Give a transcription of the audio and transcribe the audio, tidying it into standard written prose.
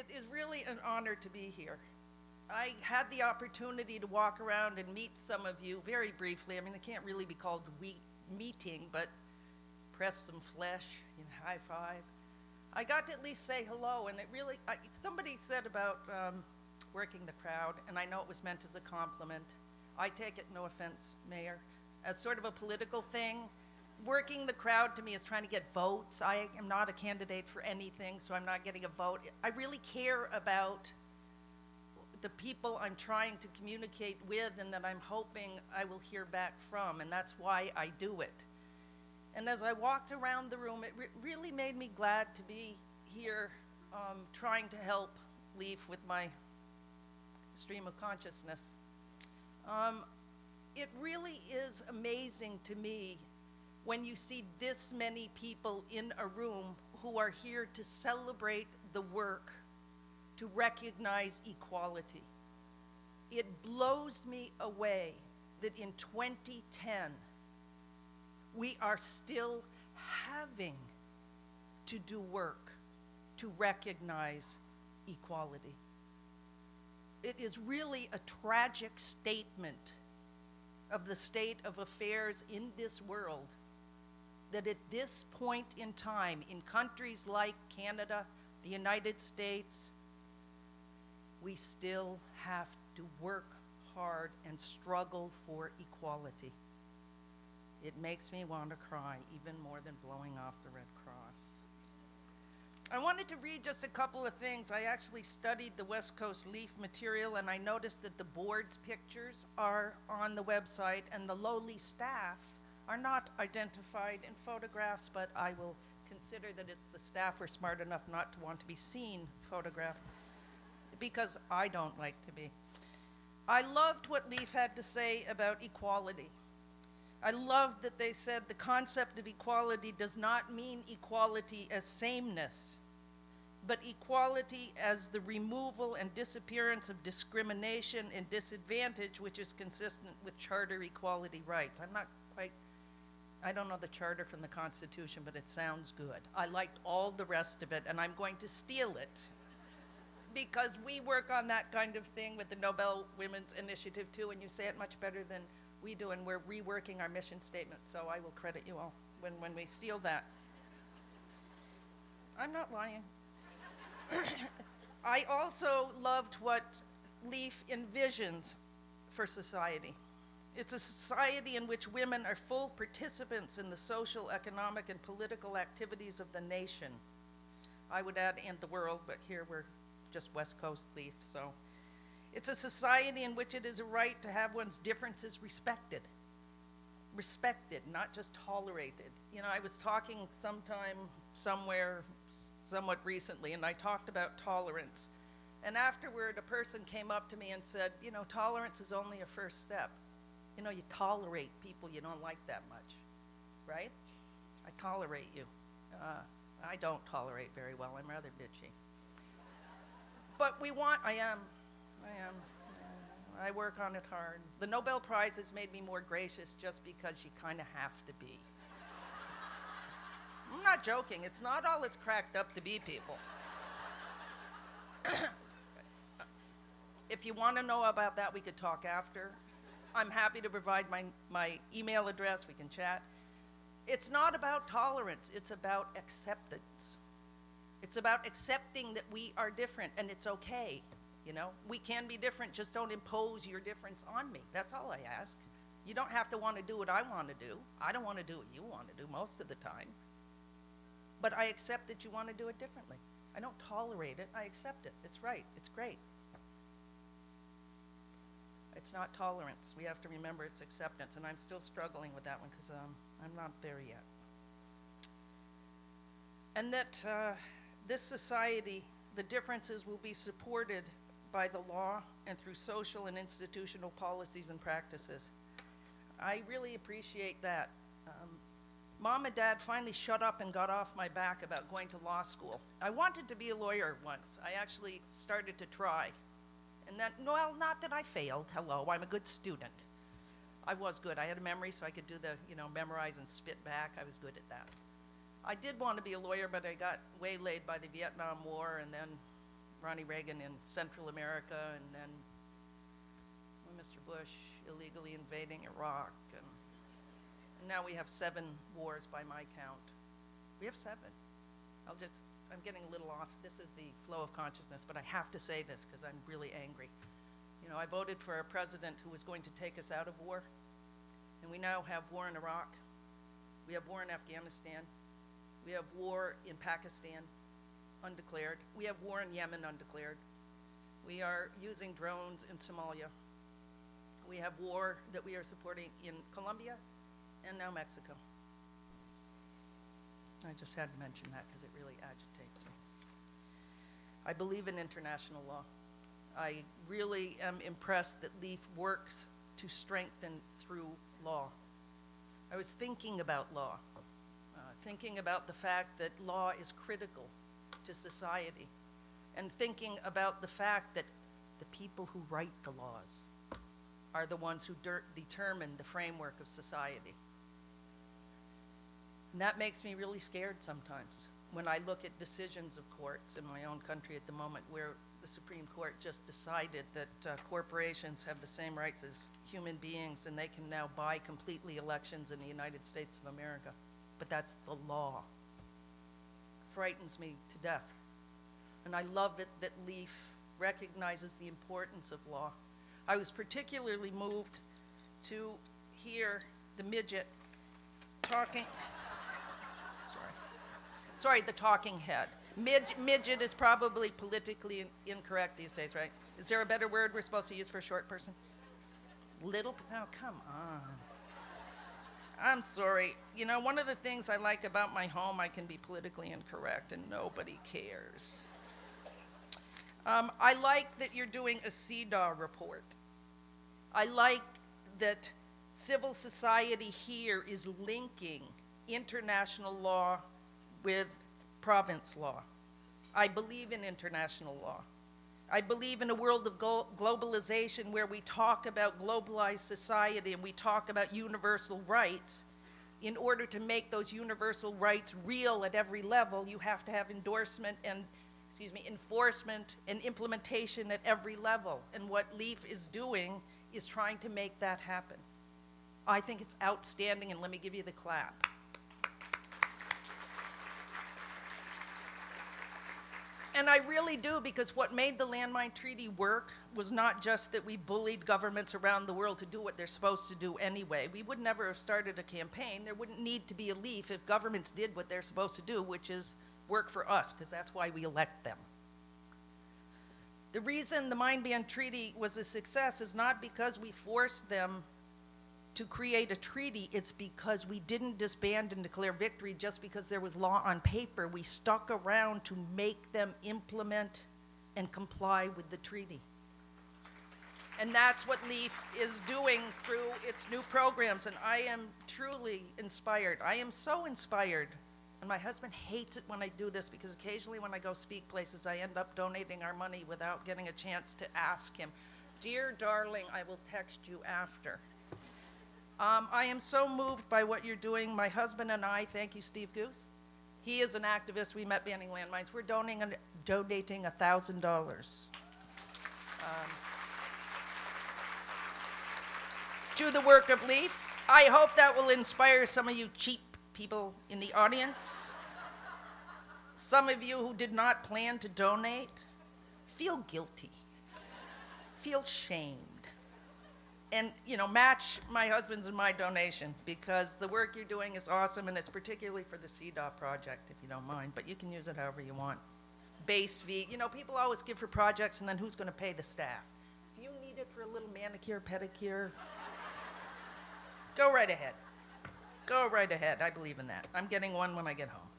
it is really an honor to be here. I had the opportunity to walk around and meet some of you very briefly. I mean, it can't really be called meeting, but press some flesh, high five. I got to at least say hello, and it really, somebody said about working the crowd, and I know it was meant as a compliment. I take it, no offense, Mayor, as sort of a political thing. Working the crowd to me is trying to get votes. I am not a candidate for anything, so I'm not getting a vote. I really care about the people I'm trying to communicate with and that I'm hoping I will hear back from, and that's why I do it. And as I walked around the room, it really made me glad to be here trying to help Leaf with my stream of consciousness. It really is amazing to me when you see this many people in a room who are here to celebrate the work, to recognize equality. It blows me away that in 2010, we are still having to do work to recognize equality. It is really a tragic statement of the state of affairs in this world that at this point in time, in countries like Canada, the United States, we still have to work hard and struggle for equality. It makes me want to cry, even more than blowing off the Red Cross. I wanted to read just a couple of things. I actually studied the West Coast Leaf material, and I noticed that the board's pictures are on the website, and the lowly staff are not identified in photographs, but I will consider that it's the staff are smart enough not to want to be seen photographed, because I don't like to be. I loved what Leaf had to say about equality. I loved that they said the concept of equality does not mean equality as sameness, but equality as the removal and disappearance of discrimination and disadvantage, which is consistent with Charter equality rights. I don't know the Charter from the Constitution, but it sounds good. I liked all the rest of it, and I'm going to steal it because we work on that kind of thing with the Nobel Women's Initiative too, and you say it much better than we do, and we're reworking our mission statement, so I will credit you all when we steal that. I'm not lying. I also loved what Leaf envisions for society. It's a society in which women are full participants in the social, economic, and political activities of the nation. I would add, and the world, but here we're just West Coast Leaf, so. It's a society in which it is a right to have one's differences respected. Respected, not just tolerated. You know, I was talking sometime, somewhere, somewhat recently, and I talked about tolerance. And afterward, a person came up to me and said, you know, tolerance is only a first step. You know, you tolerate people you don't like that much, right? I tolerate you. I don't tolerate very well. I'm rather bitchy. But I am. I work on it hard. The Nobel Prize has made me more gracious just because you kind of have to be. I'm not joking. It's not all it's cracked up to be, people. If you want to know about that, we could talk after. I'm happy to provide my email address. We can chat. It's not about tolerance. It's about acceptance. It's about accepting that we are different, and it's okay. You know, we can be different, just don't impose your difference on me. That's all I ask. You don't have to want to do what I want to do. I don't want to do what you want to do most of the time. But I accept that you want to do it differently. I don't tolerate it, I accept it. It's right, it's great. It's not tolerance. We have to remember it's acceptance, and I'm still struggling with that one because I'm not there yet. And that this society, the differences will be supported by the law and through social and institutional policies and practices. I really appreciate that. Mom and Dad finally shut up and got off my back about going to law school. I wanted to be a lawyer once. I actually started to try. And then, well, not that I failed. Hello, I'm a good student. I was good. I had a memory, so I could do the, memorize and spit back. I was good at that. I did want to be a lawyer, but I got waylaid by the Vietnam War, and then Ronnie Reagan in Central America, and then Mr. Bush illegally invading Iraq, and now we have 7 wars by my count. We have 7. I'm getting a little off. This is the flow of consciousness, but I have to say this because I'm really angry. You know, I voted for a president who was going to take us out of war, and we now have war in Iraq. We have war in Afghanistan. We have war in Pakistan, undeclared. We have war in Yemen, undeclared. We are using drones in Somalia. We have war that we are supporting in Colombia and now Mexico. I just had to mention that because it really agitates me. I believe in international law. I really am impressed that LEAF works to strengthen through law. I was thinking about law, thinking about the fact that law is critical to society, and thinking about the fact that the people who write the laws are the ones who determine the framework of society. And that makes me really scared sometimes when I look at decisions of courts in my own country at the moment, where the Supreme Court just decided that corporations have the same rights as human beings and they can now buy completely elections in the United States of America. But that's the law. Frightens me to death. And I love it that LEAF recognizes the importance of law. I was particularly moved to hear the midget talking, the talking head. Midget is probably politically incorrect these days, right? Is there a better word we're supposed to use for a short person? Little, oh, come on. I'm sorry. You know, one of the things I like about my home, I can be politically incorrect and nobody cares. I like that you're doing a CEDAW report. I like that civil society here is linking international law with province law. I believe in international law. I believe in a world of globalization where we talk about globalized society and we talk about universal rights. In order to make those universal rights real at every level, you have to have enforcement and implementation at every level. And what LEAF is doing is trying to make that happen. I think it's outstanding, and let me give you the clap. And I really do, because what made the Landmine Treaty work was not just that we bullied governments around the world to do what they're supposed to do anyway. We would never have started a campaign. There wouldn't need to be a LEAF if governments did what they're supposed to do, which is work for us, because that's why we elect them. The reason the Mine Ban Treaty was a success is not because we forced them to create a treaty, it's because we didn't disband and declare victory just because there was law on paper. We stuck around to make them implement and comply with the treaty. And that's what LEAF is doing through its new programs, and I am truly inspired. I am so inspired, and my husband hates it when I do this because occasionally when I go speak places, I end up donating our money without getting a chance to ask him. Dear darling, I will text you after. I am so moved by what you're doing. My husband and I, thank you, Steve Goose. He is an activist. We met banning landmines. We're donating $1,000 to the work of LEAF. I hope that will inspire some of you cheap people in the audience. Some of you who did not plan to donate, feel guilty, feel shamed. And, you know, match my husband's and my donation, because the work you're doing is awesome, and it's particularly for the CEDAW project, if you don't mind, but you can use it however you want. Base fee, you know, people always give for projects, and then who's gonna pay the staff? If you need it for a little manicure, pedicure, go right ahead. Go right ahead, I believe in that. I'm getting one when I get home.